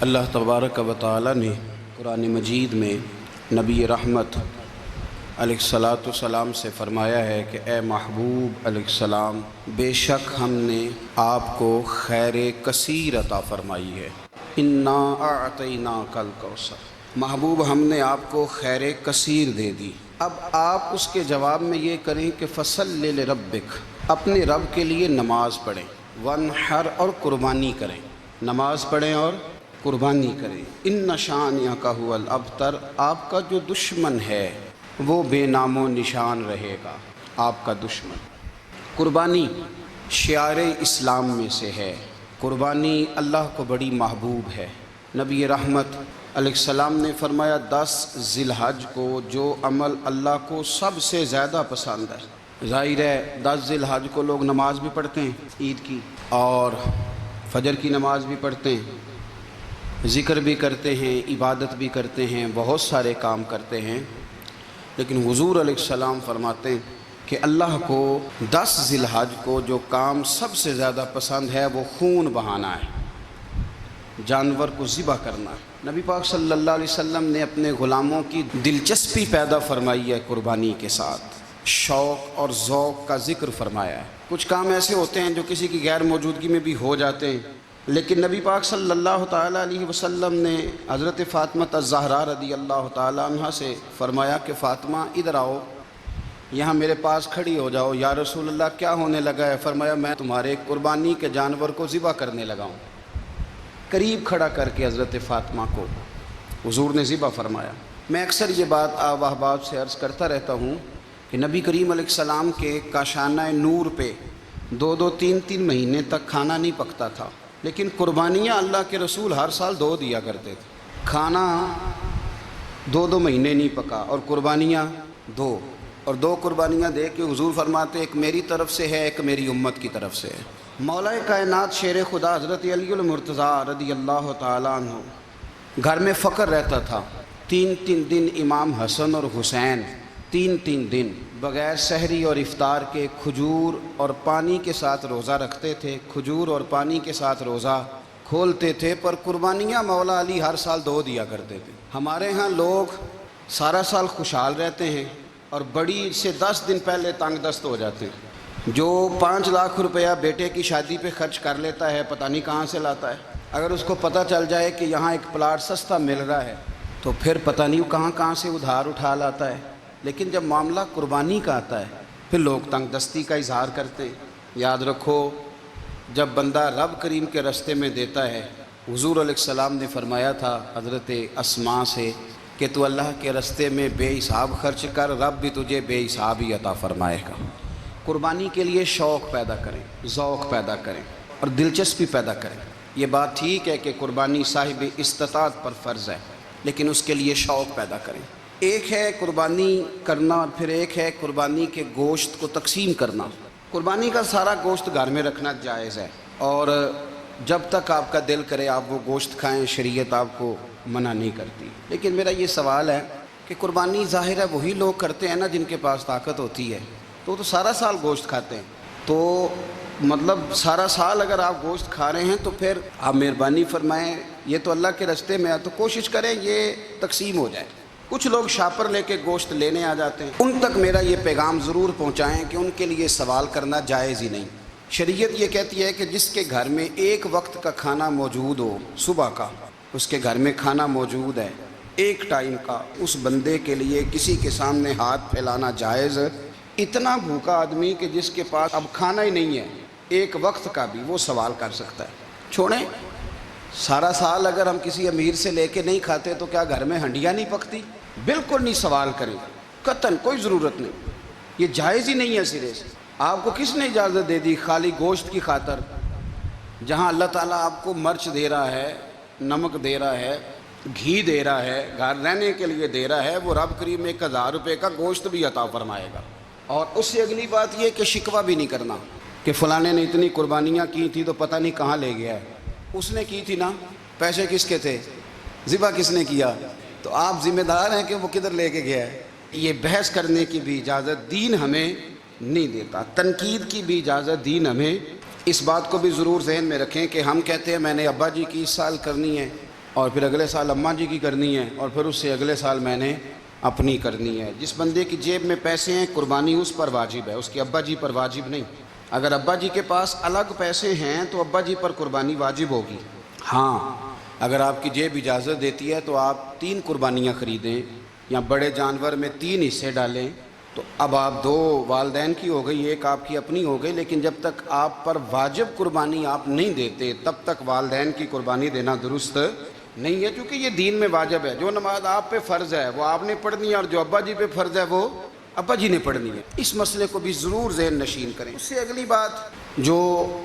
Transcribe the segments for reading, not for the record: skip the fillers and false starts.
اللہ تبارک و تعالی نے قرآن مجید میں نبی رحمت علیہ الصلاۃ والسلام سے فرمایا ہے کہ اے محبوب علیہ السلام، بے شک ہم نے آپ کو خیر کثیر عطا فرمائی ہے۔ انا اعطیناک الکوثر، محبوب ہم نے آپ کو خیر کثیر دے دی۔ اب آپ اس کے جواب میں یہ کریں کہ فصل لربک، اپنے رب کے لیے نماز پڑھیں، وانحر اور قربانی کریں، نماز پڑھیں اور قربانی کریں۔ ان شانئک ھو الابتر، آپ کا جو دشمن ہے وہ بے نام و نشان رہے گا، آپ کا دشمن۔ قربانی شعار اسلام میں سے ہے، قربانی اللہ کو بڑی محبوب ہے۔ نبی رحمت علیہ السلام نے فرمایا 10 ذی الحج کو جو عمل اللہ کو سب سے زیادہ پسند ہے، ظاہر ہے 10 ذی الحج کو لوگ نماز بھی پڑھتے ہیں عید کی، اور فجر کی نماز بھی پڑھتے ہیں، ذکر بھی کرتے ہیں، عبادت بھی کرتے ہیں، بہت سارے کام کرتے ہیں، لیکن حضور علیہ السلام فرماتے ہیں کہ اللہ کو 10 ذی الحج کو جو کام سب سے زیادہ پسند ہے وہ خون بہانا ہے، جانور کو ذبح کرنا ہے۔ نبی پاک صلی اللہ علیہ وسلم نے اپنے غلاموں کی دلچسپی پیدا فرمائی ہے، قربانی کے ساتھ شوق اور ذوق کا ذکر فرمایا ہے۔ کچھ کام ایسے ہوتے ہیں جو کسی کی غیر موجودگی میں بھی ہو جاتے ہیں، لیکن نبی پاک صلی اللہ تعالیٰ علیہ وسلم نے حضرت فاطمہ الزہرا رضی اللہ تعالیٰ عنہ سے فرمایا کہ فاطمہ ادھر آؤ، یہاں میرے پاس کھڑی ہو جاؤ۔ یا رسول اللہ کیا ہونے لگا ہے؟ فرمایا میں تمہارے قربانی کے جانور کو ذبح کرنے لگا ہوں۔ قریب کھڑا کر کے حضرت فاطمہ کو حضور نے ذبح فرمایا۔ میں اکثر یہ بات آپ احباب سے عرض کرتا رہتا ہوں کہ نبی کریم علیہ السلام کے کاشانہ نور پہ 2 3 مہینے تک کھانا نہیں پکتا تھا، لیکن قربانیاں اللہ کے رسول ہر سال 2 دیا کرتے تھے۔ کھانا 2 مہینے نہیں پکا اور قربانیاں 2، اور 2 قربانیاں دے کے حضور فرماتے ایک میری طرف سے ہے، ایک میری امت کی طرف سے ہے۔ مولا کائنات شیر خدا حضرت علی المرتضیٰ رضی اللہ تعالیٰ عنہ، گھر میں فقر رہتا تھا۔ 3 دن امام حسن اور حسین 3 دن بغیر سحری اور افطار کے کھجور اور پانی کے ساتھ روزہ رکھتے تھے، کھجور اور پانی کے ساتھ روزہ کھولتے تھے، پر قربانیاں مولا علی ہر سال 2 دیا کرتے تھے۔ ہمارے ہاں لوگ سارا سال خوشحال رہتے ہیں اور بڑی عید سے 10 دن پہلے تنگ دست ہو جاتے ہیں۔ جو 5 لاکھ روپیہ بیٹے کی شادی پہ خرچ کر لیتا ہے، پتہ نہیں کہاں سے لاتا ہے۔ اگر اس کو پتہ چل جائے کہ یہاں ایک پلاٹ سستا مل رہا ہے تو پھر پتہ نہیں کہاں سے ادھار اٹھا لاتا ہے۔ لیکن جب معاملہ قربانی کا آتا ہے پھر لوگ تنگ دستی کا اظہار کرتے ہیں۔ یاد رکھو، جب بندہ رب کریم کے راستے میں دیتا ہے، حضور علیہ السلام نے فرمایا تھا حضرت اسماء سے کہ تو اللہ کے راستے میں بے حساب خرچ کر، رب بھی تجھے بے حساب ہی عطا فرمائے گا۔ قربانی کے لیے شوق پیدا کریں، ذوق پیدا کریں اور دلچسپی پیدا کریں۔ یہ بات ٹھیک ہے کہ قربانی صاحب استطاعت پر فرض ہے، لیکن اس کے لیے شوق پیدا کریں۔ ایک ہے قربانی کرنا اور پھر ایک ہے قربانی کے گوشت کو تقسیم کرنا۔ قربانی کا سارا گوشت گھر میں رکھنا جائز ہے، اور جب تک آپ کا دل کرے آپ وہ گوشت کھائیں، شریعت آپ کو منع نہیں کرتی۔ لیکن میرا یہ سوال ہے کہ قربانی ظاہر ہے وہی لوگ کرتے ہیں نا جن کے پاس طاقت ہوتی ہے، تو سارا سال گوشت کھاتے ہیں، تو مطلب سارا سال اگر آپ گوشت کھا رہے ہیں تو پھر آپ مہربانی فرمائیں، یہ تو اللہ کے راستے میں ہے تو کوشش کریں یہ تقسیم ہو جائے۔ کچھ لوگ شاپر لے کے گوشت لینے آ جاتے ہیں، ان تک میرا یہ پیغام ضرور پہنچائیں کہ ان کے لیے سوال کرنا جائز ہی نہیں۔ شریعت یہ کہتی ہے کہ جس کے گھر میں ایک وقت کا کھانا موجود ہو، صبح کا اس کے گھر میں کھانا موجود ہے ایک ٹائم کا، اس بندے کے لیے کسی کے سامنے ہاتھ پھیلانا جائز۔ اتنا بھوکا آدمی کہ جس کے پاس اب کھانا ہی نہیں ہے ایک وقت کا بھی، وہ سوال کر سکتا ہے۔ چھوڑیں، سارا سال اگر ہم کسی امیر سے لے کے نہیں کھاتے تو کیا گھر میں ہنڈیاں نہیں پکتی؟ بالکل نہیں سوال کریں، قطعاً کوئی ضرورت نہیں، یہ جائز ہی نہیں ہے سرے سے۔ آپ کو کس نے اجازت دے دی خالی گوشت کی خاطر؟ جہاں اللہ تعالیٰ آپ کو مرچ دے رہا ہے، نمک دے رہا ہے، گھی دے رہا ہے، گھر رہنے کے لیے دے رہا ہے، وہ رب کریم 1000 روپے کا گوشت بھی عطا فرمائے گا۔ اور اس سے اگلی بات یہ کہ شکوہ بھی نہیں کرنا کہ فلانے نے اتنی قربانیاں کی تھی تو پتہ نہیں کہاں لے گیا ہے۔ اس نے کی تھی نا، پیسے کس کے تھے، ذبح کس نے کیا، تو آپ ذمہ دار ہیں کہ وہ کدھر لے کے گیا ہے۔ یہ بحث کرنے کی بھی اجازت دین ہمیں نہیں دیتا، تنقید کی بھی اجازت دین ہمیں۔ اس بات کو بھی ضرور ذہن میں رکھیں کہ ہم کہتے ہیں میں نے ابا جی کی اس سال کرنی ہے، اور پھر اگلے سال اماں جی کی کرنی ہے، اور پھر اس سے اگلے سال میں نے اپنی کرنی ہے۔ جس بندے کی جیب میں پیسے ہیں قربانی اس پر واجب ہے، اس کے ابا جی پر واجب نہیں۔ اگر ابا جی کے پاس الگ پیسے ہیں تو ابا جی پر قربانی واجب ہوگی۔ ہاں، اگر آپ کی جیب اجازت دیتی ہے تو آپ 3 قربانیاں خریدیں یا بڑے جانور میں 3 حصے ڈالیں، تو اب آپ 2 والدین کی ہو گئی، 1 آپ کی اپنی ہو گئی، لیکن جب تک آپ پر واجب قربانی آپ نہیں دیتے تب تک والدین کی قربانی دینا درست نہیں ہے، کیونکہ یہ دین میں واجب ہے۔ جو نماز آپ پہ فرض ہے وہ آپ نے پڑھنی ہے، اور جو ابا جی پہ فرض ہے وہ ابا جی نے پڑھنی ہے۔ اس مسئلے کو بھی ضرور ذہن نشین کریں۔ اس سے اگلی بات جو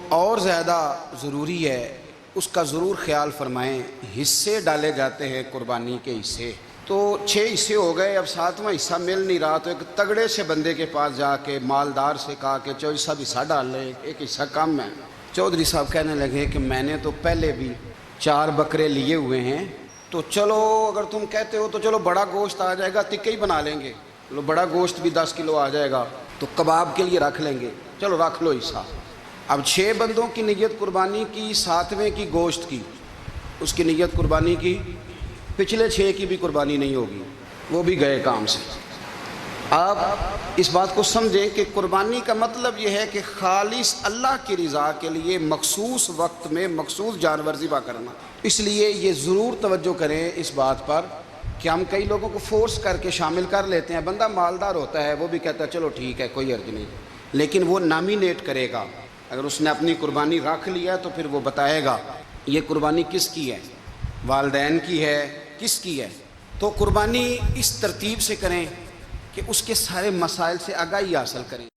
اور زیادہ ضروری ہے اس کا ضرور خیال فرمائیں، حصے ڈالے جاتے ہیں قربانی کے حصے، تو 6 حصے ہو گئے، اب 7واں حصہ مل نہیں رہا، تو ایک تگڑے سے بندے کے پاس جا کے مالدار سے کہا کہ چودھری صاحب حصہ ڈال لیں، ایک حصہ کم ہے۔ چودھری صاحب کہنے لگے کہ میں نے تو پہلے بھی 4 بکرے لیے ہوئے ہیں، تو چلو اگر تم کہتے ہو تو چلو بڑا گوشت آ جائے گا، تکے ہی بنا لیں گے، چلو بڑا گوشت بھی 10 کلو آ جائے گا تو کباب کے لیے رکھ لیں گے، چلو رکھ لو حصہ۔ اب 6 بندوں کی نیت قربانی کی، 7ویں کی گوشت کی، اس کی نیت قربانی کی، پچھلے 6 کی بھی قربانی نہیں ہوگی، وہ بھی گئے کام سے۔ آپ اس بات کو سمجھیں کہ قربانی کا مطلب یہ ہے کہ خالص اللہ کی رضا کے لیے مخصوص وقت میں مخصوص جانور ذبح کرنا۔ اس لیے یہ ضرور توجہ کریں اس بات پر کہ ہم کئی لوگوں کو فورس کر کے شامل کر لیتے ہیں۔ بندہ مالدار ہوتا ہے، وہ بھی کہتا ہے چلو ٹھیک ہے کوئی حرج نہیں، لیکن وہ نامینیٹ کرے گا۔ اگر اس نے اپنی قربانی رکھ لیا تو پھر وہ بتائے گا یہ قربانی کس کی ہے، والدین کی ہے، کس کی ہے۔ تو قربانی اس ترتیب سے کریں کہ اس کے سارے مسائل سے آگاہی حاصل کریں۔